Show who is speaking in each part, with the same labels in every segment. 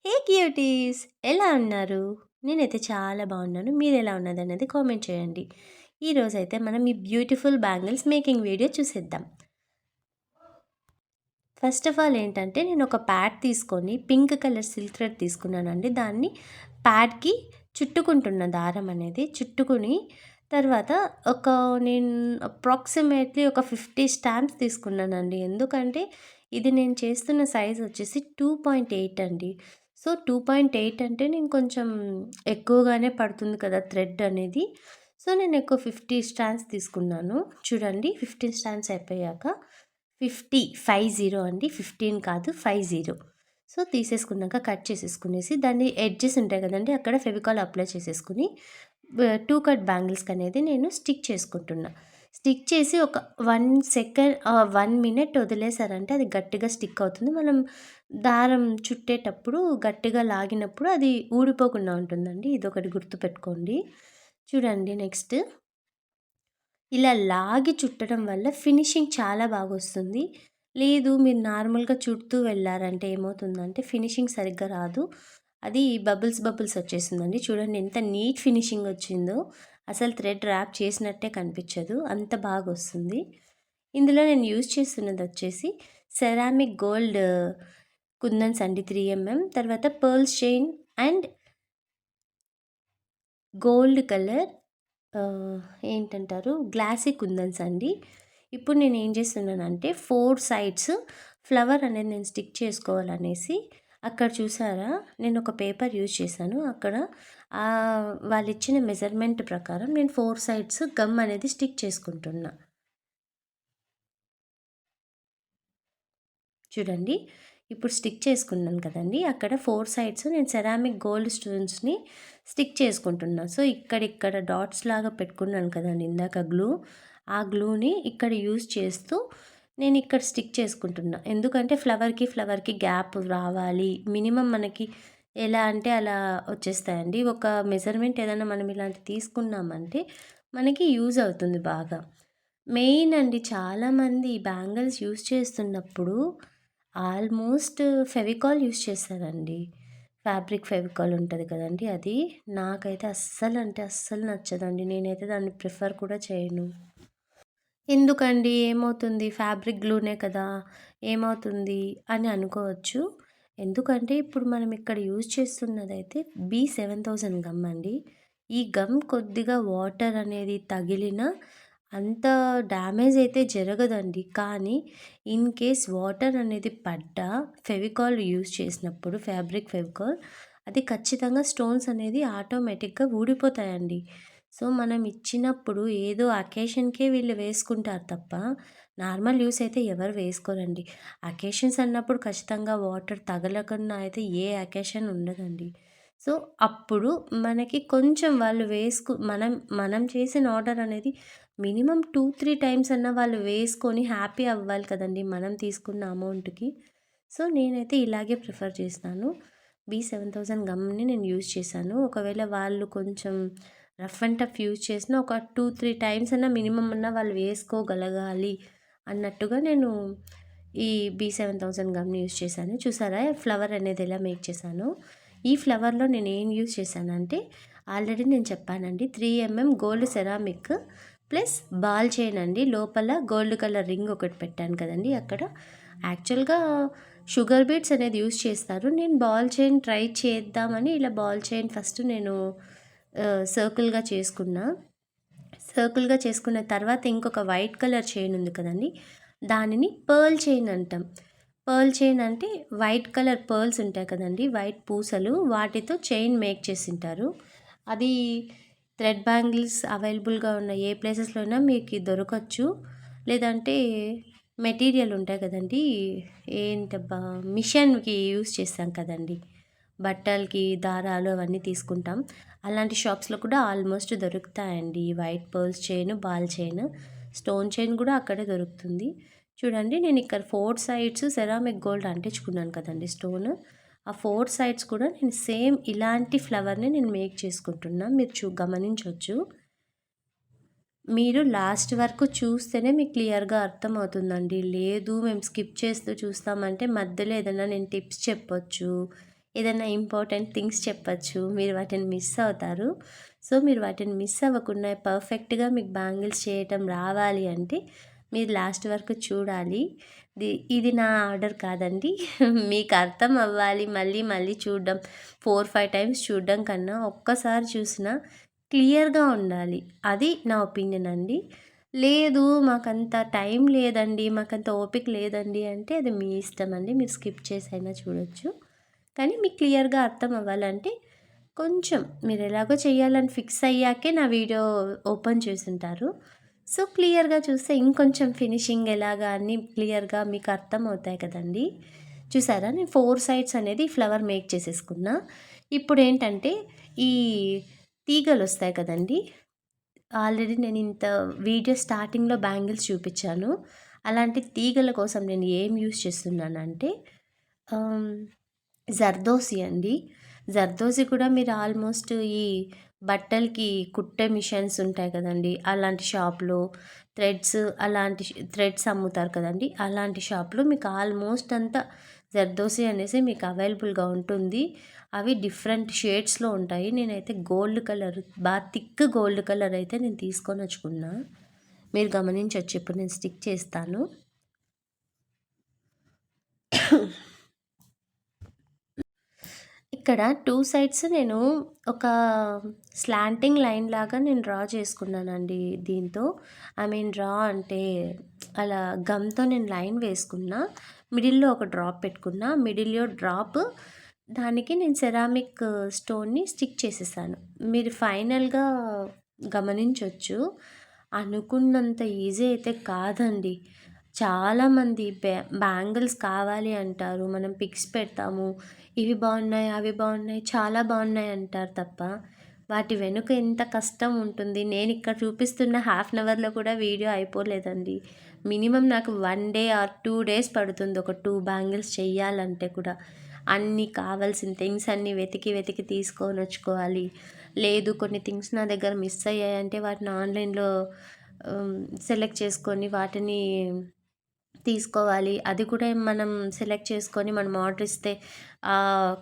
Speaker 1: హే cuties! ఎలా ఉన్నారు? నేనైతే చాలా బాగున్నాను. మీరెలా ఉన్నదనేది కామెంట్ చేయండి. ఈరోజైతే మనం ఈ బ్యూటిఫుల్ బ్యాంగిల్స్ మేకింగ్ వీడియో చూసేద్దాం. ఫస్ట్ ఆఫ్ ఆల్ ఏంటంటే నేను ఒక ప్యాడ్ తీసుకొని పింక్ కలర్ సిల్క్ థ్రెడ్ తీసుకున్నానండి. దాన్ని ప్యాడ్‌కి చుట్టుకుంటున్న దారం అనేది చుట్టుకుని తర్వాత ఒక నేను అప్రాక్సిమేట్‌లీ ఒక 50 స్టాంప్స్ తీసుకున్నానండి. ఎందుకంటే ఇది నేను చేస్తున్న సైజ్ వచ్చేసి 2.8 అండి. సో, 2.8 అంటే నేను కొంచెం ఎక్కువగానే పడుతుంది కదా థ్రెడ్ అనేది. సో, నేను ఎక్కువ 50 స్టాంప్స్ తీసుకున్నాను. చూడండి 15 స్టాంప్స్ అయిపోయాక 50 అండి. 15 కాదు 50. సో, తీసేసుకున్నాక కట్ చేసేసుకునేసి దాన్ని ఎడ్జెస్ ఉంటాయి కదండీ! అక్కడ ఫెవికాల్ అప్లై చేసేసుకొని 2 కట్ బ్యాంగిల్స్‌కనేది నేను స్టిక్ చేసుకుంటున్నా. స్టిక్ చేసి ఒక 1 సెకండ్ 1 మినిట్ వదిలేసారంటే అది గట్టిగా స్టిక్ అవుతుంది. మనం దారం చుట్టేటప్పుడు గట్టిగా లాగినప్పుడు అది ఊడిపోకుండా ఉంటుందండి. ఇదొకటి గుర్తుపెట్టుకోండి. చూడండి నెక్స్ట్ ఇలా లాగి చుట్టడం వల్ల ఫినిషింగ్ చాలా బాగొస్తుంది. లేదు మీరు నార్మల్‌గా చుడుతూ వెళ్లారంటే ఏమవుతుందంటే ఫినిషింగ్ సరిగ్గా రాదు. అది బబుల్స్ వచ్చేసిందండి. చూడండి ఎంత నీట్ ఫినిషింగ్ వచ్చిందో. అసలు థ్రెడ్ ర్యాప్ చేసినట్టే కనిపించదు. అంత బాగొస్తుంది. ఇందులో నేను యూజ్ చేస్తున్నదొచ్చేసి సెరామిక్ గోల్డ్ కుందన్స్ అండి 3 తర్వాత pearls chain and gold colour ఏంటంటారు గ్లాసీ కుందన్స్ అండి. ఇప్పుడు నేను ఏం చేస్తున్నానంటే 4 సైడ్స్ ఫ్లవర్ అనేది నేను స్టిక్ చేసుకోవాలనేసి అక్కడ చూసారా నేను ఒక పేపర్ యూజ్ చేశాను. అక్కడ వాళ్ళు ఇచ్చిన మెజర్మెంట్ ప్రకారం నేను 4 సైడ్స్ గమ్ అనేది స్టిక్ చేసుకుంటున్నా. చూడండి ఇప్పుడు స్టిక్ చేసుకున్నాను కదండీ! అక్కడ 4 సైడ్స్ నేను సెరామిక్ గోల్డ్ స్టోన్స్‌ని స్టిక్ చేసుకుంటున్నా. సో, ఇక్కడిక్కడ డాట్స్ లాగా పెట్టుకున్నాను కదండీ ఇందాక గ్లూ. ఆ గ్లూని ఇక్కడ యూజ్ చేస్తూ నేను ఇక్కడ స్టిక్ చేసుకుంటున్నా. ఎందుకంటే ఫ్లవర్‌కి గ్యాప్ రావాలి. మినిమమ్ మనకి ఎలా అంటే అలా వచ్చేస్తాయండి. ఒక మెజర్మెంట్ ఏదైనా మనం ఇలాంటివి తీసుకున్నామంటే మనకి యూజ్ అవుతుంది బాగా. మెయిన్ అండి చాలామంది బ్యాంగిల్స్ యూజ్ చేస్తున్నప్పుడు ఆల్మోస్ట్ ఫెవికాల్ యూజ్ చేస్తారండి. ఫ్యాబ్రిక్ ఫెవికాల్ ఉంటది కదండీ! అది. నాకైతే అస్సలు అంటే అస్సలు నచ్చదండి. నేనైతే దాన్ని ప్రిఫర్ కూడా చేయను. ఎందుకండి ఏమవుతుంది? ఫ్యాబ్రిక్ గ్లూనే కదా! ఏమవుతుంది అని అనుకోవచ్చు. ఎందుకంటే ఇప్పుడు మనం ఇక్కడ యూజ్ చేస్తున్నదైతే B7000 గమ్ అండి. ఈ గమ్ కొద్దిగా వాటర్ అనేది తగిలినా అంత డ్యామేజ్ అయితే జరగదండి. కానీ ఇన్ కేస్ వాటర్ అనేది పడ్డా ఫెవికాల్ యూజ్ చేసినప్పుడు ఫ్యాబ్రిక్ ఫెవికాల్ అది ఖచ్చితంగా స్టోన్స్ అనేది ఆటోమేటిక్‌గా ఊడిపోతాయండి. సో, మనం ఇచ్చినప్పుడు ఏదో అకేషన్‌కే వీళ్ళు వేసుకుంటారు తప్ప, నార్మల్ యూస్ అయితే ఎవరు వేసుకోరండి. అకేషన్స్ అన్నప్పుడు ఖచ్చితంగా వాటర్ తగలకుండా అయితే ఏ అకేషన్ ఉండదండి. సో, అప్పుడు మనకి కొంచెం వాళ్ళు మనం మనం చేసిన ఆర్డర్ అనేది మినిమమ్ 2, 3 టైమ్స్ అన్నా వాళ్ళు వేసుకొని హ్యాపీ అవ్వాలి కదండీ! మనం తీసుకున్న అమౌంట్‌కి. సో, నేనైతే ఇలాగే ప్రిఫర్ చేస్తాను. B7000 గమ్‌ని నేను యూజ్ చేశాను. ఒకవేళ వాళ్ళు కొంచెం రఫ్ అండ్ టఫ్ యూజ్ చేసినా ఒక 2, 3 టైమ్స్ అన్నా మినిమమ్ అన్నా వాళ్ళు వేసుకోగలగాలి అన్నట్టుగా నేను ఈ B7000 గమ్‌ని యూజ్ చేశాను. చూసారా ఫ్లవర్ అనేది ఎలా మేక్ చేశానో. ఈ ఫ్లవర్‌లో నేను ఏం యూజ్ చేశానంటే ఆల్రెడీ నేను చెప్పానండి 3 gold ceramic plus ball chain అండి. లోపల గోల్డ్ కలర్ రింగ్ ఒకటి పెట్టాను కదండీ అక్కడ. యాక్చువల్‌గా షుగర్ బీడ్స్ అనేది యూజ్ చేస్తారు. నేను బాల్ చైన్ ట్రై చేద్దామని ఇలా బాల్ చైన్ ఫస్ట్ నేను సర్కిల్‌గా చేసుకున్నా. సర్కిల్‌గా చేసుకున్న తర్వాత ఇంకొక వైట్ కలర్ చైన్ ఉంది కదండీ! దానిని పర్ల్ చైన్ అంటాం. పర్ల్ చైన్ అంటే వైట్ కలర్ పర్ల్స్ ఉంటాయి కదండీ! వైట్ పూసలు వాటితో చైన్ మేక్ చేసుంటారు. అది థ్రెడ్ బ్యాంగిల్స్ అవైలబుల్‌గా ఉన్న ఏ ప్లేసెస్‌లో అయినా మీకు దొరకచ్చు. లేదంటే మెటీరియల్ ఉంటాయి కదండీ! ఏంటబ్బా! మిషన్‌కి యూజ్ చేస్తాం కదండీ! బట్టలకి దారాలు అవన్నీ తీసుకుంటాం. అలాంటి షాప్స్‌లో కూడా ఆల్మోస్ట్ దొరుకుతాయండి. White pearls chain, ball chain, stone chain కూడా అక్కడే దొరుకుతుంది. చూడండి నేను ఇక్కడ 4 సైడ్స్ సెరామిక్ గోల్డ్ అంటించుకున్నాను కదండీ స్టోన్. ఆ 4 సైడ్స్ కూడా నేను సేమ్ ఇలాంటి ఫ్లవర్‌ని నేను మేక్ చేసుకుంటున్నా. మీరు గమనించొచ్చు. మీరు లాస్ట్ వరకు చూస్తేనే మీకు క్లియర్‌గా అర్థమవుతుందండి. లేదు మేము స్కిప్ చేస్తూ చూస్తామంటే మధ్యలో ఏదైనా నేను టిప్స్ చెప్పొచ్చు. ఏదైనా ఇంపార్టెంట్ థింగ్స్ చెప్పచ్చు, మీరు వాటిని మిస్ అవుతారు. సో మీరు వాటిని మిస్ అవ్వకుండా పర్ఫెక్ట్గా మీకు బ్యాంగిల్స్ చేయటం రావాలి అంటే మీరు లాస్ట్ వరకు చూడాలి. ఇది నా ఆర్డర్ కాదండి. మీకు అర్థం అవ్వాలి, మళ్ళీ మళ్ళీ చూడడం 4-5 టైమ్స్ చూడడం కన్నా ఒక్కసారి చూసినా క్లియర్గా ఉండాలి. అది నా ఒపీనియన్ అండి. లేదు మాకంత టైం లేదండి, మాకంత ఓపిక లేదండి అంటే అది మీ ఇష్టం అండి. మీరు స్కిప్ చేసైనా చూడొచ్చు. కానీ మీకు క్లియర్గా అర్థం అవ్వాలంటే కొంచెం మీరు ఎలాగో చేయాలని ఫిక్స్ అయ్యాకే నా వీడియో ఓపెన్ చేసుంటారు. సో క్లియర్గా చూస్తే ఇంకొంచెం ఫినిషింగ్ ఎలాగా అన్నీ క్లియర్గా మీకు అర్థం అవుతాయి కదండి. చూసారా నేను 4 సైడ్స్ అనేది ఫ్లవర్ మేక్ చేసేసుకున్నా. ఇప్పుడు ఏంటంటే ఈ తీగలు వస్తాయి కదండి. ఆల్రెడీ నేను ఇంత వీడియో స్టార్టింగ్లో బ్యాంగిల్స్ చూపించాను. అలాంటి తీగల కోసం నేను ఏం యూస్ చేస్తున్నానంటే జర్దోసి అండి. జర్దోసి కూడా మీరు ఆల్మోస్ట్ ఈ బట్టలకి కుట్టే మిషన్స్ ఉంటాయి కదండి, అలాంటి షాప్లో అలాంటి థ్రెడ్స్ అమ్ముతారు కదండి, అలాంటి షాప్లో మీకు ఆల్మోస్ట్ అంతా జర్దోసి అనేసి మీకు అవైలబుల్గా ఉంటుంది. అవి డిఫరెంట్ షేడ్స్లో ఉంటాయి. నేనైతే గోల్డ్ కలర్, బాగా థిక్ గోల్డ్ కలర్ అయితే నేను తీసుకొని వచ్చుకున్నా. మీరు గమనించవచ్చు. ఇప్పుడు నేను స్టిక్ చేస్తాను. ఇక్కడ 2 సైడ్స్ నేను ఒక స్లాంటింగ్ లైన్ లాగా నేను డ్రా చేసుకున్నానండి దీంతో. ఐ మీన్ డ్రా అంటే అలా గమ్తో నేను లైన్ వేసుకున్నా. మిడిల్‌లో ఒక డ్రాప్ పెట్టుకున్నా. మిడిల్‌లో డ్రాప్ దానికి నేను సెరామిక్ స్టోన్‌ని స్టిక్ చేసేసాను. మీరు ఫైనల్‌గా గమనించొచ్చు. అనుకున్నంత ఈజీ అయితే కాదండి. చాలామంది బ్యాంగిల్స్ కావాలి అంటారు. మనం పిక్స్ పెడతాము. ఇవి బాగున్నాయి, అవి బాగున్నాయి, చాలా బాగున్నాయి అంటారు తప్ప వాటి వెనుక ఎంత కష్టం ఉంటుంది. నేను ఇక్కడ చూపిస్తున్న హాఫ్ అన్ అవర్లో కూడా వీడియో అయిపోలేదండి. మినిమం నాకు 1 డే ఆర్ 2 డేస్ పడుతుంది ఒక 2 బ్యాంగిల్స్ చెయ్యాలంటే కూడా. అన్నీ కావాల్సిన థింగ్స్ అన్నీ వెతికి వెతికి తీసుకొని వచ్చుకోవాలి. లేదు కొన్ని థింగ్స్ నా దగ్గర మిస్ అయ్యాయంటే వాటిని ఆన్లైన్లో సెలెక్ట్ చేసుకొని వాటిని తీసుకోవాలి. అది కూడా మనం సెలెక్ట్ చేసుకొని మనం ఆర్డర్ ఇస్తే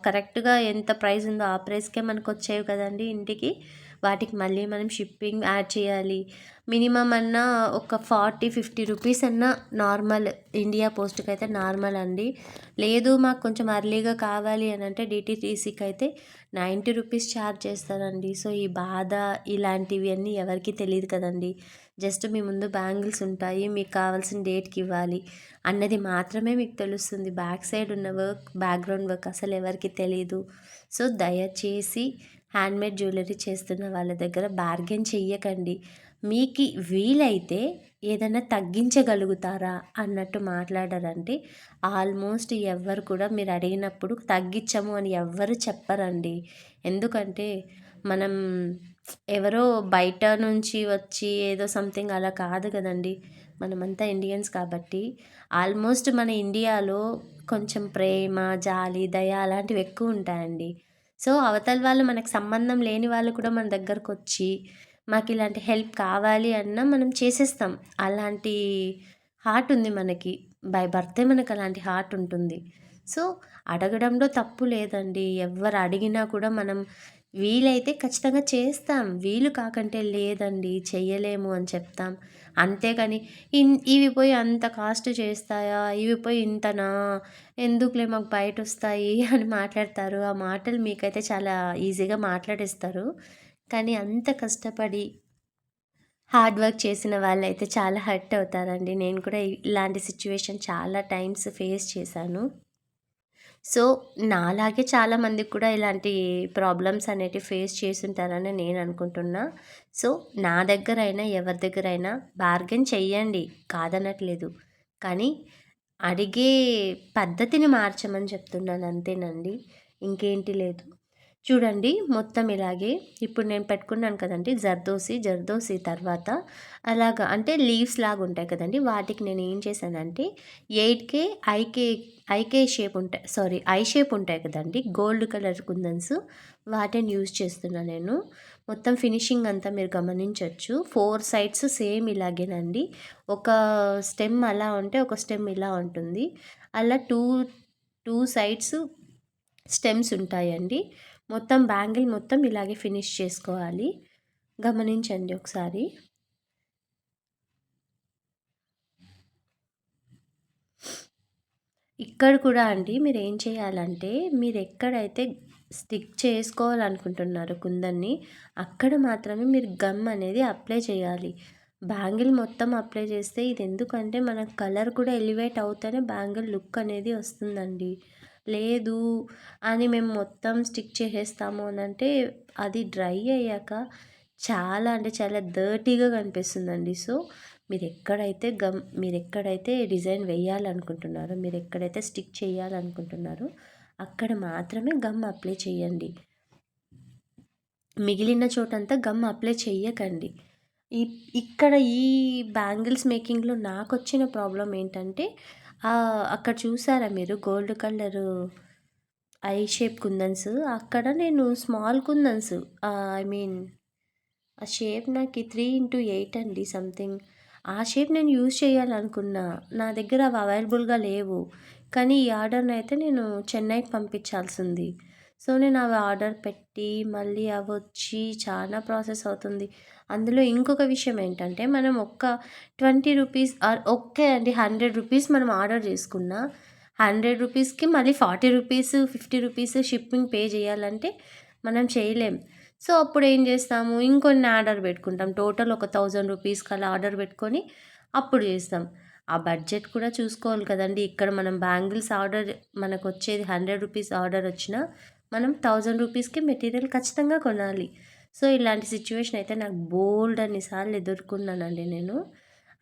Speaker 1: కరెక్ట్‌గా ఎంత ప్రైస్ ఉందో ఆ ప్రైస్‌కే మనకు వచ్చేవి కదండీ ఇంటికి. వాటికి మళ్ళీ మనం షిప్పింగ్ యాడ్ చేయాలి. మినిమమ్ అన్నా ఒక 40-50 రూపీస్ అన్నా నార్మల్ ఇండియా పోస్ట్‌కి అయితే నార్మల్ అండి. లేదు మాకు కొంచెం ఎర్లీగా కావాలి అని అంటే DTDCకి అయితే 90 రూపీస్ ఛార్జ్ చేస్తారండి. సో ఈ బాధ ఇలాంటివి అన్నీ ఎవరికీ తెలీదు కదండీ. జస్ట్ మీ ముందు బ్యాంగిల్స్ ఉంటాయి, మీకు కావాల్సిన డేట్కి ఇవ్వాలి అన్నది మాత్రమే మీకు తెలుస్తుంది. బ్యాక్ సైడ్ ఉన్న వర్క్, బ్యాక్గ్రౌండ్ వర్క్ అసలు ఎవరికి తెలీదు. సో దయచేసి హ్యాండ్మేడ్ జ్యువెలరీ చేస్తున్న వాళ్ళ దగ్గర బార్గెన్ చెయ్యకండి. మీకు వీలైతే ఏదైనా తగ్గించగలుగుతారా అన్నట్టు మాట్లాడారంటే ఆల్మోస్ట్ ఎవ్వరు కూడా మీరు అడిగినప్పుడు తగ్గించము అని ఎవ్వరు చెప్పరండి. ఎందుకంటే మనం ఎవరో బయట నుంచి వచ్చి ఏదో సంథింగ్ అలా కాదు కదండి. మనమంతా ఇండియన్స్ కాబట్టి ఆల్మోస్ట్ మన ఇండియాలో కొంచెం ప్రేమ, జాలి, దయ అలాంటివి ఎక్కువ ఉంటాయండి. సో అవతల వాళ్ళు మనకు సంబంధం లేని వాళ్ళు కూడా మన దగ్గరకు వచ్చి మాకు ఇలాంటి హెల్ప్ కావాలి అన్నా మనం చేసేస్తాం. అలాంటి హార్ట్ ఉంది మనకి. బై బర్తే మనకు అలాంటి హార్ట్ ఉంటుంది. సో అడగడంలో తప్పు లేదండి. ఎవ్వరు అడిగినా కూడా మనం వీలైతే ఖచ్చితంగా చేస్తాం. వీలు కాకంటే లేదండి చెయ్యలేము అని చెప్తాం. అంతేకాని ఇవి పోయి అంత కాస్ట్ చేస్తాయా? ఇవి పోయి ఇంతనా? ఎందుకులే మాకు బయటొస్తాయి అని మాట్లాడతారు. ఆ మాటలు మీకైతే చాలా ఈజీగా మాట్లాడేస్తారు. కానీ అంత కష్టపడి హార్డ్ వర్క్ చేసిన వాళ్ళైతే చాలా హర్ట్ అవుతారండి. నేను కూడా ఇలాంటి సిట్యుయేషన్ చాలా టైమ్స్ ఫేస్ చేశాను. సో నాలాగే చాలామందికి కూడా ఇలాంటి ప్రాబ్లమ్స్ అనేటివి ఫేస్ చేసుంటారని నేను అనుకుంటున్నా. సో నా దగ్గరైనా ఎవరి దగ్గరైనా బార్గెన్ చెయ్యండి, కాదనట్లేదు. కానీ అడిగే పద్ధతిని మార్చమని చెప్తున్నాను అంతేనండి. ఇంకేంటి లేదు. చూడండి మొత్తం ఇలాగే ఇప్పుడు నేను పెట్టుకున్నాను కదండి జర్దోసి తర్వాత అలాగా అంటే లీవ్స్ లాగా ఉంటాయి కదండి. వాటికి నేను ఏం చేశానంటే 8K ఐకే షేప్ ఉంటాయి, సారీ ఐ షేప్ ఉంటాయి కదండి, గోల్డ్ కలర్ కుందన్స్ వాటిని యూజ్ చేస్తున్నా నేను. మొత్తం ఫినిషింగ్ అంతా మీరు గమనించవచ్చు. 4 సైడ్స్ సేమ్ ఇలాగేనండి. ఒక స్టెమ్ అలా ఉంటే ఒక స్టెమ్ ఇలా ఉంటుంది. అలా టూ సైడ్స్ స్టెమ్స్ ఉంటాయండి. మొత్తం బ్యాంగిల్ మొత్తం ఇలాగే ఫినిష్ చేసుకోవాలి. గమనించండి ఒకసారి. ఇక్కడ కూడా అండి మీరేం చేయాలంటే, మీరెక్కడైతే స్టిక్ చేసుకోవాలనుకుంటున్నారో కుందన్ని, అక్కడ మాత్రమే మీరు గమ్ అనేది అప్లై చేయాలి. బ్యాంగిల్ మొత్తం అప్లై చేస్తే ఇదెందుకంటే, మన కలర్ కూడా ఎలివేట్ అవుతేనే బ్యాంగిల్ లుక్ అనేది వస్తుందండి. లేదు అని మేము మొత్తం స్టిక్ చేసేస్తాము అనంటే, అది డ్రై అయ్యాక చాలా అంటే చాలా డర్టీగా కనిపిస్తుందండి. సో మీరెక్కడైతే డిజైన్ వేయాలనుకుంటున్నారో, మీరెక్కడైతే స్టిక్ చేయాలనుకుంటున్నారో అక్కడ మాత్రమే గమ్ అప్లై చేయండి. మిగిలిన చోటంతా గమ్ అప్లై చెయ్యకండి. ఇక్కడ ఈ బ్యాంగిల్స్ మేకింగ్‌లో నాకొచ్చిన ప్రాబ్లమ్ ఏంటంటే, అక్కడ చూసారా మీరు గోల్డ్ కలరు ఐ షేప్ కుందన్స్, అక్కడ నేను స్మాల్ కుందన్స్, ఐ మీన్ ఆ షేప్ నాకు 3x8 అండి సంథింగ్. ఆ షేప్ నేను యూజ్ చేయాలనుకున్నా. నా దగ్గర అవి అవైలబుల్‌గా లేవు. కానీ ఈ ఆర్డర్‌నైతే నేను చెన్నైకి పంపించాల్సింది. సో, నేను అవి ఆర్డర్ పెట్టి మళ్ళీ అవొచ్చి చాలా ప్రాసెస్ అవుతుంది. అందులో ఇంకొక విషయం ఏంటంటే, మనం ఒక్క 20 రూపీస్ ఓకే అండి, 100 రూపీస్ మనం ఆర్డర్ చేసుకున్నా, 100 రూపీస్‌కి మళ్ళీ 40 రూపీస్, 50 రూపీస్ షిప్పింగ్ పే చేయాలంటే మనం చేయలేం. సో, అప్పుడేం జేస్తాము, ఇంకొన్ని ఆర్డర్ బెట్టుకుంటాం. టోటల్ ఒక 1000 రూపీస్‌కి అలా ఆర్డర్ బెట్టుకొని అప్పుడు జేస్తాం. ఆ బడ్జెట్ కూడా చూసుకోవాలి కదండీ! ఇక్కడ మనం బ్యాంగిల్స్ ఆర్డర్ మనకొచ్చేది 100 రూపీస్ ఆర్డర్ వచ్చినా, మనం 1000 రూపీస్‌కి మెటీరియల్ ఖచ్చితంగా కొనాలి. సో, ఇలాంటి సిట్యుయేషన్ అయితే నాకు బోలెడన్ని సార్లు ఎదుర్కొన్నానండి నేను.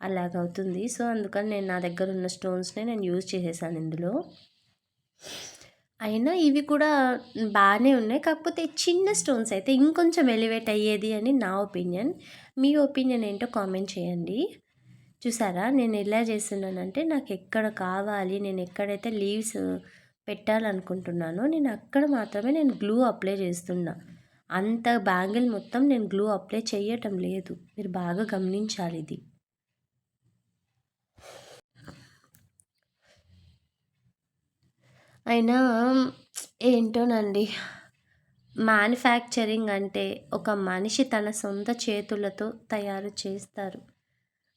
Speaker 1: అలాగవుతుంది. సో, అందుకని నేను నా దగ్గరున్న స్టోన్స్‌నే నేను యూజ్ చేసేసాను ఇందులో. అయినా ఇవి కూడా బానే ఉన్నాయి. కాకపోతే చిన్న స్టోన్స్ అయితే ఇంకొంచెం ఎలివేట్ అయ్యేది అని నా ఒపీనియన్. మీ ఒపీనియన్ ఏంటో కామెంట్ చేయండి. చూసారా నేను ఎలా చేస్తున్నానంటే, నాకెక్కడ కావాలి, నేను ఎక్కడైతే లీవ్స్ పెట్టాలనుకుంటున్నానో నేను అక్కడ మాత్రమే నేను గ్లూ అప్లై చేస్తున్నా. అంత బ్యాంగిల్ మొత్తం నేను గ్లూ అప్లై చేయటం లేదు. మీరు బాగా గమనించాలి ఇది. అయినా ఏంటోనండి. మ్యానుఫ్యాక్చరింగ్ అంటే ఒక మనిషి తన సొంత చేతులతో తయారు చేస్తారు.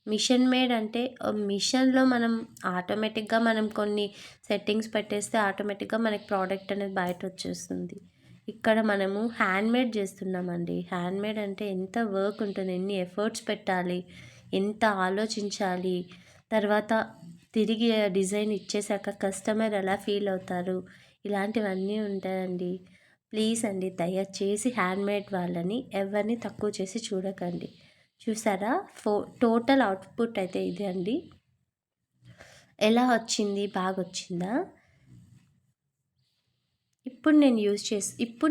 Speaker 1: మిషన్ మేడ్ అంటే మిషన్‌లో మనం ఆటోమేటిక్‌గా మనం కొన్ని సెట్టింగ్స్ పెట్టేస్తే ఆటోమేటిక్‌గా మనకి ప్రోడక్ట్ అనేది బయటొచ్చేస్తుంది. ఇక్కడ మనము హ్యాండ్‌మేడ్ చేస్తున్నామండి. హ్యాండ్‌మేడ్ అంటే ఎంత వర్క్ ఉంటుంది, ఎన్ని ఎఫర్ట్స్ పెట్టాలి, ఎంత ఆలోచించాలి, తర్వాత తిరిగి ఆ డిజైన్ ఇచ్చేసాక కస్టమర్ ఎలా ఫీల్ అవుతారు, ఇలాంటివన్నీ ఉంటాయండి. ప్లీజ్ అండి, దయచేసి హ్యాండ్‌మేడ్ వాళ్ళని ఎవరిని తక్కువ చేసి చూడకండి. చూసారా? టోటల్ అవుట్‌పుట్ అయితే ఇదే అండి. ఎలా వచ్చింది? బాగొచ్చిందా? ఇప్పుడు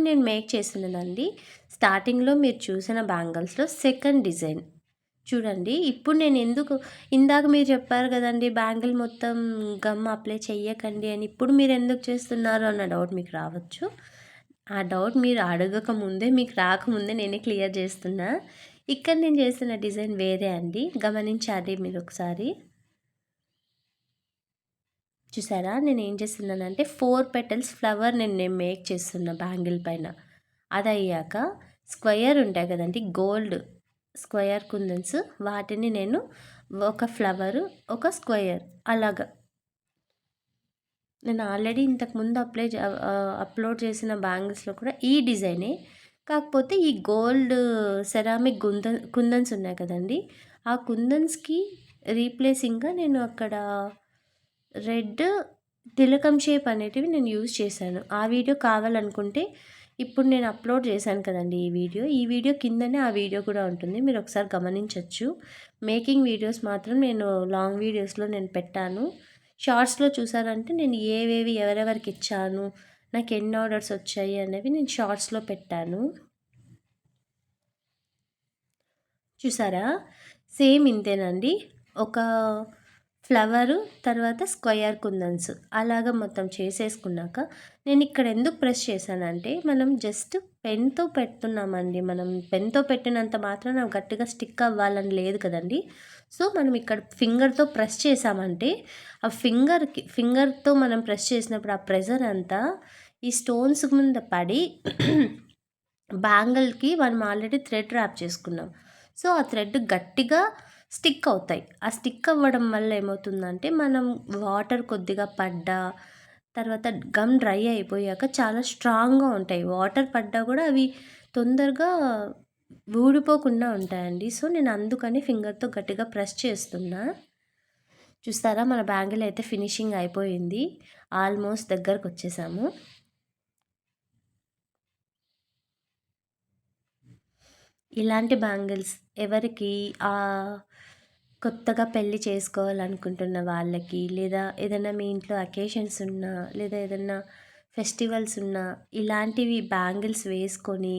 Speaker 1: నేను మేక్ చేస్తున్నదండి, స్టార్టింగ్‌లో మీరు చూసిన బ్యాంగిల్స్‌లో సెకండ్ డిజైన్. చూడండి. ఇప్పుడు నేను ఎందుకు, ఇందాక మీరు చెప్పారు కదండీ బ్యాంగిల్ మొత్తం గమ్ అప్లై చెయ్యకండి అని. ఇప్పుడు మీరెందుకు చేస్తున్నారు అన్న డౌట్ మీకు రావచ్చు. ఆ డౌట్ మీరు అడగక ముందే, మీకు రాకముందే నేనే క్లియర్ చేస్తున్నా. ఇక్కడ నేను చేస్తున్న డిజైన్ వేరే అండి. గమనించాలి మీరొకసారి. చూసారా? నేనేం చేస్తున్నానంటే 4 పెటల్స్ ఫ్లవర్ నేను మేక్ చేస్తున్నా బ్యాంగిల్ పైన. అదయ్యాక స్క్వేర్ ఉంటాయి కదండీ! గోల్డ్ స్క్వేర్ కుందన్స్, వాటిని నేను ఒక ఫ్లవరు, ఒక స్క్వేర్ అలాగా. నేను ఆల్రెడీ ఇంతకుముందు అప్లోడ్ చేసిన బ్యాంగిల్స్‌లో కూడా ఈ డిజైనే. కాకపోతే ఈ గోల్డ్ సెరామిక్ కుందన్స్ ఉన్నాయి కదండీ! ఆ కుందన్స్‌కి రీప్లేసింగ్‌గా నేను అక్కడ రెడ్ తిలకం షేప్ అనేటివి నేను యూజ్ చేశాను. ఆ వీడియో కావాలనుకుంటే ఇప్పుడు నేను అప్లోడ్ చేశాను కదండీ ఈ వీడియో కిందనే ఆ వీడియో కూడా ఉంటుంది. మీరు ఒకసారి గమనించొచ్చు. మేకింగ్ వీడియోస్ మాత్రం నేను లాంగ్ వీడియోస్‌లో నేను పెట్టాను. షార్ట్స్‌లో చూసారంటే నేను ఏవేవి ఎవరెవరికి ఇచ్చాను, నాకు ఎన్ని ఆర్డర్స్ వచ్చాయి అనేవి నేను షార్ట్స్‌లో పెట్టాను. చూసారా? సేమ్ ఇంతేనండి. ఒక ఫ్లవరు, తర్వాత స్క్వేర్ కుందన్స్ అలాగా మొత్తం చేసేసుకున్నాక, నేను ఇక్కడ ఎందుకు ప్రెస్ చేశానంటే, మనం జస్ట్ పెన్‌తో పెడుతున్నామండి. మనం పెన్‌తో పెట్టినంత మాత్రాన గట్టిగా స్టిక్ అవ్వాలని లేదు కదండీ! సో, మనం ఇక్కడ ఫింగర్‌తో ప్రెస్ చేశామంటే, ఆ ఫింగర్‌తో మనం ప్రెస్ చేసినప్పుడు ఆ ప్రెషర్ అంతా ఈ స్టోన్స్ మీద పడి బ్యాంగిల్కి మనం ఆల్రెడీ థ్రెడ్ ర్యాప్ చేసుకున్నాం. సో ఆ థ్రెడ్ గట్టిగా స్టిక్ అవుతాయి. ఆ స్టిక్ అవ్వడం వల్ల ఏమవుతుందంటే మనం వాటర్ కొద్దిగా పడ్డా తర్వాత గమ్ డ్రై అయిపోయాక చాలా స్ట్రాంగ్గా ఉంటాయి. వాటర్ పడ్డా కూడా అవి తొందరగా ఊడిపోకుండా ఉంటాయండి. సో నేను అందుకని ఫింగర్తో గట్టిగా ప్రెస్ చేస్తున్నా. చూస్తారా మన బ్యాంగిల్ అయితే ఫినిషింగ్ అయిపోయింది. ఆల్మోస్ట్ దగ్గరకు వచ్చేసాము. ఇలాంటి బ్యాంగిల్స్ ఎవరికి కొత్తగా పెళ్ళి చేసుకోవాలనుకుంటున్న వాళ్ళకి, లేదా ఏదైనా మీ ఇంట్లో అకేషన్స్ ఉన్నా, లేదా ఏదైనా ఫెస్టివల్స్ ఉన్నా ఇలాంటివి బ్యాంగిల్స్ వేసుకొని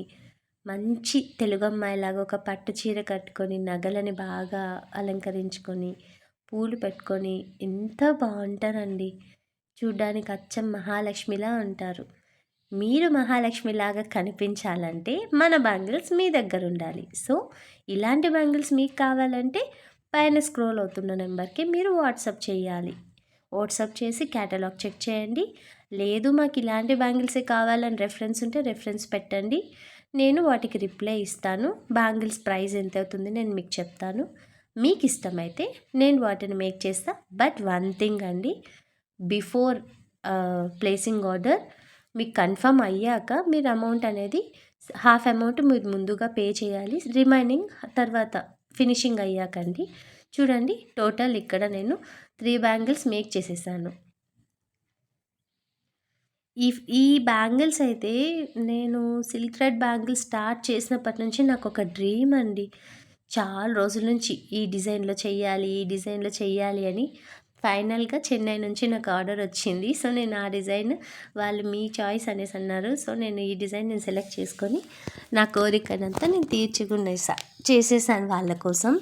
Speaker 1: మంచి తెలుగు అమ్మాయిలాగా ఒక పట్టు చీర కట్టుకొని నగలని బాగా అలంకరించుకొని పూలు పెట్టుకొని ఎంత బాగుంటారండి. చూడ్డానికి అచ్చం మహాలక్ష్మిలా ఉంటారు. మీరు మహాలక్ష్మిలాగా కనిపించాలంటే మన బ్యాంగిల్స్ మీ దగ్గర ఉండాలి. సో ఇలాంటి బ్యాంగిల్స్ మీకు కావాలంటే పైన స్క్రోల్ అవుతున్న నెంబర్కి మీరు వాట్సాప్ చేయాలి. వాట్సాప్ చేసి క్యాటలాగ్ చెక్ చేయండి. లేదు మాకు ఇలాంటి బ్యాంగిల్సే కావాలని రెఫరెన్స్ ఉంటే రెఫరెన్స్ పెట్టండి. నేను వాటికి రిప్లై ఇస్తాను. బ్యాంగిల్స్ ప్రైస్ ఎంత అవుతుంది నేను మీకు చెప్తాను. మీకు ఇష్టమైతే నేను వాటిని మేక్ చేస్తా. బట్ వన్ థింగ్ అండి, బిఫోర్ ప్లేసింగ్ ఆర్డర్ మీకు కన్ఫర్మ్ అయ్యాక మీరు అమౌంట్ అనేది హాఫ్ అమౌంట్ మీరు ముందుగా పే చేయాలి. రిమైనింగ్ తర్వాత ఫినిషింగ్ అయ్యాకండి. చూడండి టోటల్ ఇక్కడ నేను 3 బ్యాంగిల్స్ మేక్ చేసేసాను. ఈ బ్యాంగిల్స్ అయితే నేను సిల్క్ థ్రెడ్ బ్యాంగిల్స్ స్టార్ట్ చేసినప్పటి నుంచి నాకు ఒక డ్రీమ్ అండి. చాలా రోజుల నుంచి ఈ డిజైన్లో చెయ్యాలి, ఈ డిజైన్లో చెయ్యాలి అని ఫైనల్గా చెన్నై నుంచి నాకు ఆర్డర్ వచ్చింది. సో నేను ఆ డిజైన్ వాళ్ళు మీ చాయిస్ అనేసి అన్నారు. సో నేను ఈ డిజైన్ నేను సెలెక్ట్ చేసుకొని నా కోరికనంతా నేను చేసేసాను వాళ్ళ కోసం.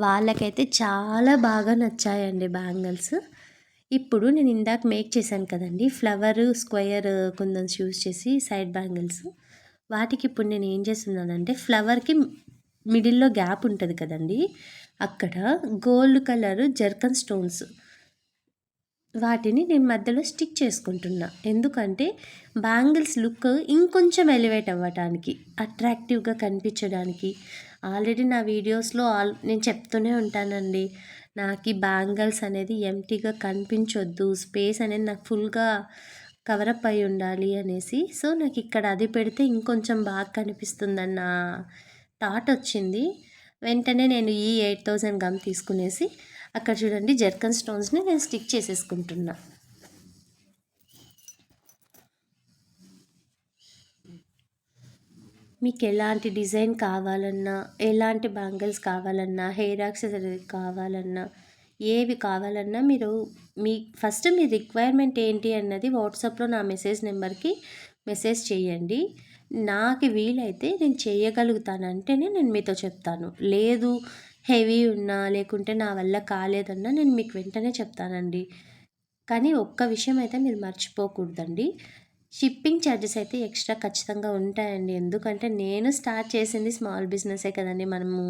Speaker 1: వాళ్ళకైతే చాలా బాగా నచ్చాయండి బ్యాంగిల్స్. ఇప్పుడు నేను ఇందాక మేక్ చేశాను కదండి ఫ్లవర్ స్క్వేర్ కుందన్స్ యూజ్ చేసి సైడ్ బ్యాంగిల్స్, వాటికి ఇప్పుడు నేను ఏం చేస్తున్నానంటే ఫ్లవర్కి మిడిల్లో గ్యాప్ ఉంటుంది కదండి, అక్కడ గోల్డ్ కలర్ జర్కన్ స్టోన్స్ వాటిని నేను మధ్యలో స్టిక్ చేసుకుంటున్నా. ఎందుకంటే బ్యాంగిల్స్ లుక్ ఇంకొంచెం ఎలివేట్ అవ్వడానికి, అట్రాక్టివ్గా కనిపించడానికి. ఆల్రెడీ నా వీడియోస్లో నేను చెప్తూనే ఉంటానండి, నాకు ఈ బ్యాంగిల్స్ అనేది ఎంటీగా కనిపించొద్దు, స్పేస్ అనేది నాకు ఫుల్గా కవరప్ అయి ఉండాలి అనేసి. సో నాకు ఇక్కడ అది పెడితే ఇంకొంచెం బాగా కనిపిస్తుందన్న థాట్ వచ్చింది. వెంటనే నేను ఈ 8000 గమ్ తీసుకునేసి అక్కడ చూడండి జర్కన్ స్టోన్స్ని నేను స్టిక్ చేసేసుకుంటున్నా. మీకు ఎలాంటి డిజైన్ కావాలన్నా, ఎలాంటి బ్యాంగిల్స్ కావాలన్నా, హెయిర్ యాక్సెసరీ కావాలన్నా, ఏవి కావాలన్నా మీరు ఫస్ట్ మీ రిక్వైర్మెంట్ ఏంటి అన్నది వాట్సాప్లో నా మెసేజ్ నెంబర్కి మెసేజ్ చేయండి. నాకు వీలైతే నేను చేయగలుగుతానంటేనే నేను మీతో చెప్తాను. లేదు హెవీ ఉన్నా లేకుంటే నా వల్ల కాలేదన్నా నేను మీకు వెంటనే చెప్తానండి. కానీ ఒక్క విషయం అయితే మీరు మర్చిపోకూడదండి, షిప్పింగ్ ఛార్జెస్ అయితే ఎక్స్ట్రా ఖచ్చితంగా ఉంటాయండి. ఎందుకంటే నేను స్టార్ట్ చేసింది స్మాల్ బిజినెసే కదండి. మనము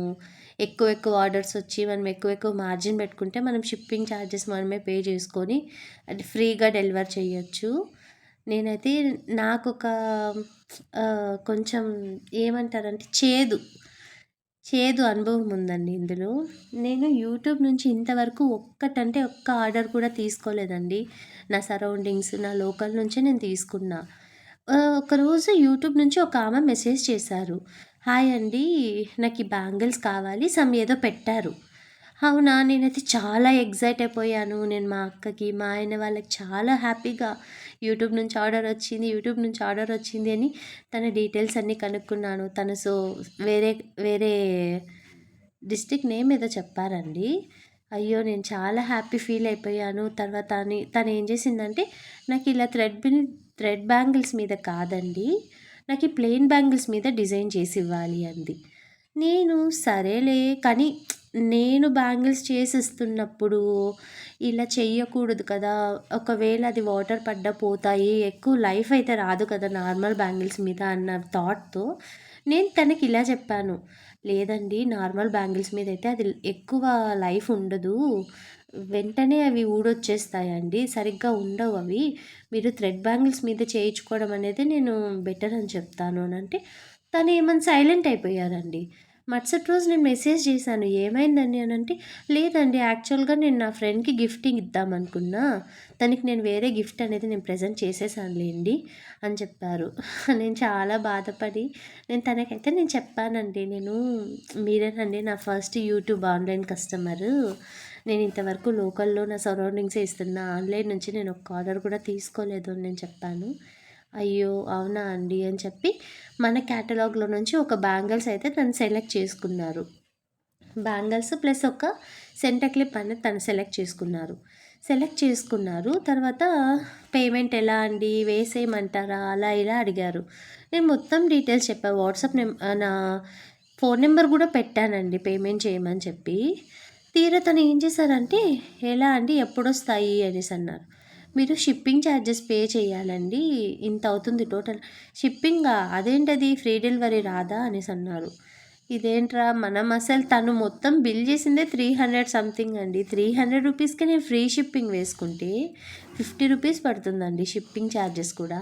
Speaker 1: ఎక్కువ ఆర్డర్స్ వచ్చి మనం ఎక్కువ మార్జిన్ పెట్టుకుంటే మనం షిప్పింగ్ ఛార్జెస్ మనమే పే చేసుకొని అది ఫ్రీగా డెలివర్ చేయొచ్చు. నేనైతే నాకొక కొంచెం ఏమంటారంటే చేదు అనుభవం ఉందండి ఇందులో. నేను యూట్యూబ్ నుంచి ఇంతవరకు ఒక్క ఆర్డర్ కూడా తీసుకోలేదండి. నా సరౌండింగ్స్, నా లోకల్ నుంచే నేను తీసుకున్నా. ఒకరోజు యూట్యూబ్ నుంచి ఒక ఆమె మెసేజ్ చేశారు, హాయ్ అండి నాకు ఈ బ్యాంగిల్స్ కావాలి ఏదో పెట్టారు. అవునా, నేనైతే చాలా ఎక్సైట్ అయిపోయాను. నేను మా అక్కకి, మా ఆయన వాళ్ళకి చాలా హ్యాపీగా యూట్యూబ్ నుంచి ఆర్డర్ వచ్చింది అని తన డీటెయిల్స్ అన్నీ కనుక్కున్నాను. తను వేరే వేరే డిస్ట్రిక్ట్ నేమ్ ఏదో చెప్పారండి. అయ్యో నేను చాలా హ్యాపీ ఫీల్ అయిపోయాను. తర్వాత తను ఏం చేసిందంటే నాకు ఇలా థ్రెడ్ బ్యాంగిల్స్ మీద కాదండి, నాకు ఈ ప్లెయిన్ బ్యాంగిల్స్ మీద డిజైన్ చేసి ఇవ్వాలి అంది. నేను సరేలే, కానీ నేను బ్యాంగిల్స్ చేసిస్తున్నప్పుడు ఇలా చెయ్యకూడదు కదా, ఒకవేళ అది వాటర్ పడ్డా పోతాయి, ఎక్కువ లైఫ్ అయితే రాదు కదా నార్మల్ బ్యాంగిల్స్ మీద అన్న థాట్తో నేను తనకి ఇలా చెప్పాను, లేదండి నార్మల్ బ్యాంగిల్స్ మీద అయితే అది ఎక్కువ లైఫ్ ఉండదు, వెంటనే అవి ఊడొచ్చేస్తాయండి. సరిగ్గా ఉండవు అవి. మీరు థ్రెడ్ బ్యాంగిల్స్ మీద చేయించుకోవడం అనేది నేను బెటర్ అని చెప్తాను అనంటే, తను ఏమని సైలెంట్ అయిపోయారండి. మరుసటి రోజు నేను మెసేజ్ చేశాను. ఏమైందండి అనంటే, లేదండి యాక్చువల్‌గా నేను నా ఫ్రెండ్‌కి గిఫ్టింగ్ ఇద్దామనుకున్నా. తనకి నేను వేరే గిఫ్ట్ అనేది నేను ప్రెజెంట్ చేసేసానులేండి అని చెప్పారు. నేను చాలా బాధపడి తనకైతే నేను చెప్పానండి. మీరేనండి నా ఫస్ట్ యూట్యూబ్ ఆన్‌లైన్ కస్టమరు. నేను ఇంతవరకు లోకల్‌లో నా సరౌండింగ్సే ఇస్తున్నా. ఆన్‌లైన్ నుంచి నేను ఒక్క ఆర్డర్ కూడా తీసుకోలేదు అని నేను చెప్పాను. అయ్యో! అవునా అండి అని చెప్పి మన క్యాటలాగ్‌లో నుంచి ఒక బ్యాంగిల్స్ అయితే తను సెలెక్ట్ చేసుకున్నారు. బ్యాంగిల్స్ ప్లస్ ఒక సెంటర్ క్లిప్ అనేది తను సెలెక్ట్ చేసుకున్నారు. తర్వాత పేమెంట్ ఎలా అండి వేసేయమంటారా? అలా ఇలా అడిగారు. నేను మొత్తం డీటెయిల్స్ చెప్పా. నా ఫోన్ నెంబర్ కూడా పెట్టానండి పేమెంట్ చేయమని చెప్పి. తీరా తను ఏం చేశారంటే, ఎలా అండి ఎప్పుడొస్తాయి అనేసి అన్నారు. మీరు షిప్పింగ్ ఛార్జెస్ పే చేయాలండి. ఇంత అవుతుంది టోటల్. షిప్పింగా? అదేంటది ఫ్రీ డెలివరీ రాదా అనేసి అన్నారు. ఇదేంట్రా మనం అసలు తను మొత్తం బిల్ చేసిందే 300 సంథింగ్ అండి. 300 రూపీస్‌కి నేను ఫ్రీ షిప్పింగ్ వేసుకుంటే 50 రూపీస్ పడుతుందండి షిప్పింగ్ ఛార్జెస్ కూడా.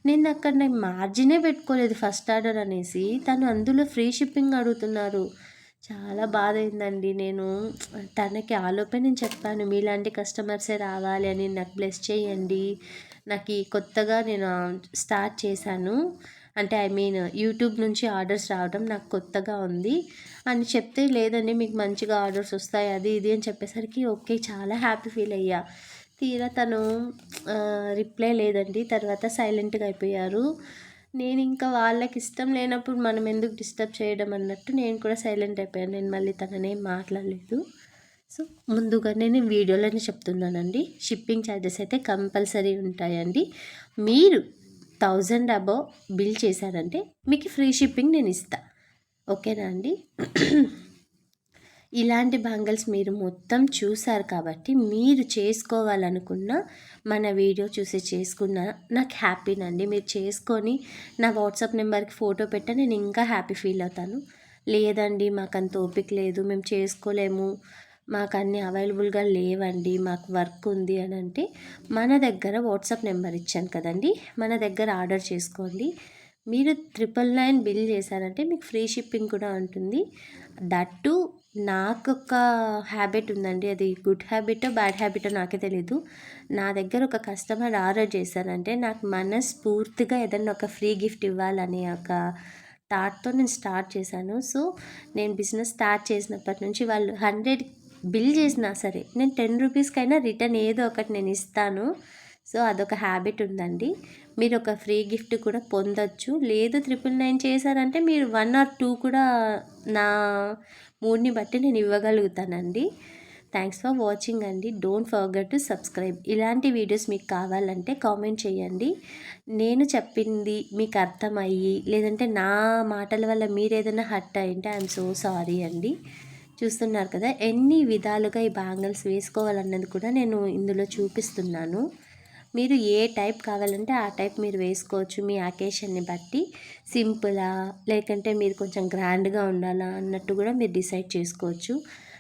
Speaker 1: నేను మార్జినే పెట్టుకోలేదు ఫస్ట్ ఆర్డర్ అనేసి. తను అందులో ఫ్రీ షిప్పింగ్ అడుగుతున్నారు. చాలా బాధయిందండి. తనకి ఆలోపే నేను చెప్పాను. మీలాంటి కస్టమర్సే రావాలి అని నాకు బ్లెస్ చేయండి. నాకీ కొత్తగా నేను స్టార్ట్ చేశాను. అంటే యూట్యూబ్ నుంచి ఆర్డర్స్ రావడం నాకు కొత్తగా ఉంది అని చెప్తే, లేదండి మీకు మంచిగా ఆర్డర్స్ వస్తాయి అది ఇది అని చెప్పేసరికి ఓకే చాలా హ్యాపీ ఫీల్ అయ్యా. తీరా తను రిప్లై లేదండి. తర్వాత సైలెంట్‌గా అయిపోయారు. నేనింకా వాళ్ళకిష్టం లేనప్పుడు మనం ఎందుకు డిస్టర్బ్ చేయడం అన్నట్టు నేను కూడా సైలెంట్ అయిపోయాను. నేను మళ్ళీ తననేం మాట్లాడలేదు. సో, ముందుగానే నేను వీడియోలోనే చెప్తున్నానండి. షిప్పింగ్ ఛార్జెస్ అయితే కంపల్సరీ ఉంటాయండి. మీరు 1000 అబోవ్ బిల్ చేశారంటే మీకు ఫ్రీ షిప్పింగ్ నేనిస్తా. ఓకేనా అండి? ఇలాంటి బ్యాంగిల్స్ మీరు మొత్తం చూసారు కాబట్టి, మీరు చేసుకోవాలనుకున్న మన వీడియో చూసి చేసుకున్న నాకు హ్యాపీనండి. మీరు చేసుకొని నా వాట్సాప్ నెంబర్‌కి ఫోటో పెట్టా నేను ఇంకా హ్యాపీ ఫీల్ అవుతాను. లేదండి మాకంత ఓపిక లేదు, మేము చేసుకోలేము, మాకన్నీ అవైలబుల్‌గా లేవండి, మాకు వర్క్ ఉంది అనంటే, మన దగ్గర వాట్సాప్ నెంబర్ ఇచ్చాను కదండీ! మన దగ్గర ఆర్డర్ చేసుకోండి. మీరు 999 బిల్ చేశారంటే మీకు ఫ్రీ షిప్పింగ్ కూడా ఉంటుంది. దట్ టూ నాకొక హ్యాబిట్ ఉందండి. అది గుడ్ హ్యాబిటో, బ్యాడ్ హ్యాబిటో నాకే తెలీదు. నా దగ్గర ఒక కస్టమర్ ఆర్డర్ చేశారంటే నాకు మనస్ఫూర్తిగా ఏదన్నా ఒక ఫ్రీ గిఫ్ట్ ఇవ్వాలనే ఒక థాట్‌తో నేను స్టార్ట్ చేశాను. సో, నేను బిజినెస్ స్టార్ట్ చేసినప్పటి నుంచి వాళ్ళు 100 బిల్ చేసినా సరే నేను 10 రూపీస్‌కైనా రిటర్న్ ఏదో ఒకటి నేను ఇస్తాను. సో, అదొక హ్యాబిట్ ఉందండి. మీరు ఒక ఫ్రీ గిఫ్ట్ కూడా పొందొచ్చు. లేదు 999 చేశారంటే మీరు 1 ఆర్ 2 కూడా నా మూడ్‌ని బట్టి నేను ఇవ్వగలుగుతానండి. థ్యాంక్స్ ఫర్ వాచింగ్ అండి. Don't forget to subscribe. ఇలాంటి వీడియోస్ మీకు కావాలంటే కామెంట్ చేయండి. నేను చెప్పింది మీకు అర్థమయ్యి, లేదంటే నా మాటల వల్ల మీరేదైనా హర్ట్ అయ్యుంటే ఐయామ్ సో సారీ అండి. చూస్తున్నారు కదా ఎన్ని విధాలుగా ఈ బ్యాంగిల్స్ వేసుకోవాలన్నది కూడా నేను ఇందులో చూపిస్తున్నాను. మీరు ఏ టైప్ కావాలంటే ఆ టైప్ మీరు వేసుకోవచ్చు. మీ అకేషన్ని బట్టి సింపులా, లేకంటే మీరు కొంచెం గ్రాండ్‌గా ఉండాలా అన్నట్టు కూడా మీరు డిసైడ్ చేసుకోవచ్చు.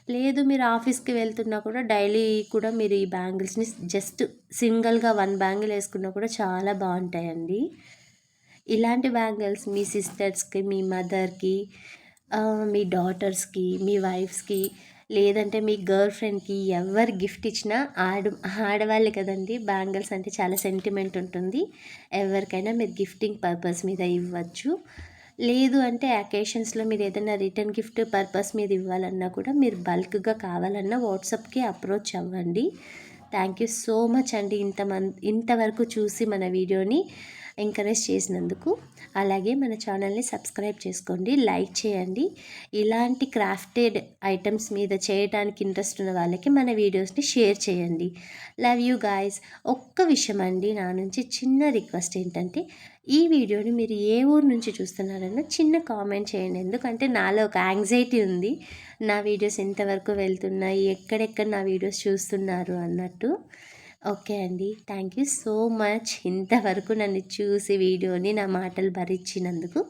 Speaker 1: లేదు మీరు ఆఫీస్‌కి వెళ్తున్నా కూడా డైలీ కూడా మీరు ఈ బ్యాంగిల్స్‌ని జస్ట్ సింగిల్‌గా 1 బ్యాంగిల్ వేసుకున్నా కూడా చాలా బాగుంటాయండి. ఇలాంటి బ్యాంగిల్స్ మీ సిస్టర్స్‌కి, మీ మదర్‌కి, మీ డాటర్స్‌కి, మీ వైఫ్స్‌కి, లేదంటే మీ గర్ల్ ఫ్రెండ్‌కి ఎవరు గిఫ్ట్ ఇచ్చినా ఆడవాళ్ళే కదండీ! బ్యాంగిల్స్ అంటే చాలా సెంటిమెంట్ ఉంటుంది. ఎవరికైనా మీరు గిఫ్టింగ్ పర్పస్ మీద ఇవ్వచ్చు. లేదు అంటే అకేషన్స్‌లో మీరు ఏదైనా రిటర్న్ గిఫ్ట్ పర్పస్ మీద ఇవ్వాలన్నా కూడా మీరు బల్క్‌గా కావాలన్నా వాట్సాప్‌కి అప్రోచ్ అవ్వండి. థ్యాంక్ యూ సో మచ్ అండి ఇంతవరకు చూసి మన వీడియోని ఎంకరేజ్ చేసినందుకు. అలాగే మన ఛానల్ని సబ్స్క్రైబ్ చేసుకోండి, లైక్ చేయండి. ఇలాంటి క్రాఫ్టెడ్ ఐటమ్స్ మీద చేయడానికి ఇంట్రెస్ట్ ఉన్న వాళ్ళకి మన వీడియోస్ని షేర్ చేయండి. Love you guys. ఒక్క విషయం అండి, నా నుంచి చిన్న రిక్వెస్ట్ ఏంటంటే, ఈ వీడియోని మీరు ఏ ఊరు నుంచి చూస్తున్నారన్న చిన్న కామెంట్ చేయండి. ఎందుకంటే నాలో ఒక యాంగ్జైటీ ఉంది, నా వీడియోస్ ఎంతవరకు వెళ్తున్నాయి, ఎక్కడెక్కడ నా వీడియోస్ చూస్తున్నారు అన్నట్టు. ఓకే అండి. థ్యాంక్ యూ సో మచ్ ఇంతవరకు నన్ను చూసి వీడియోని నా మాటలు భరించినందుకు.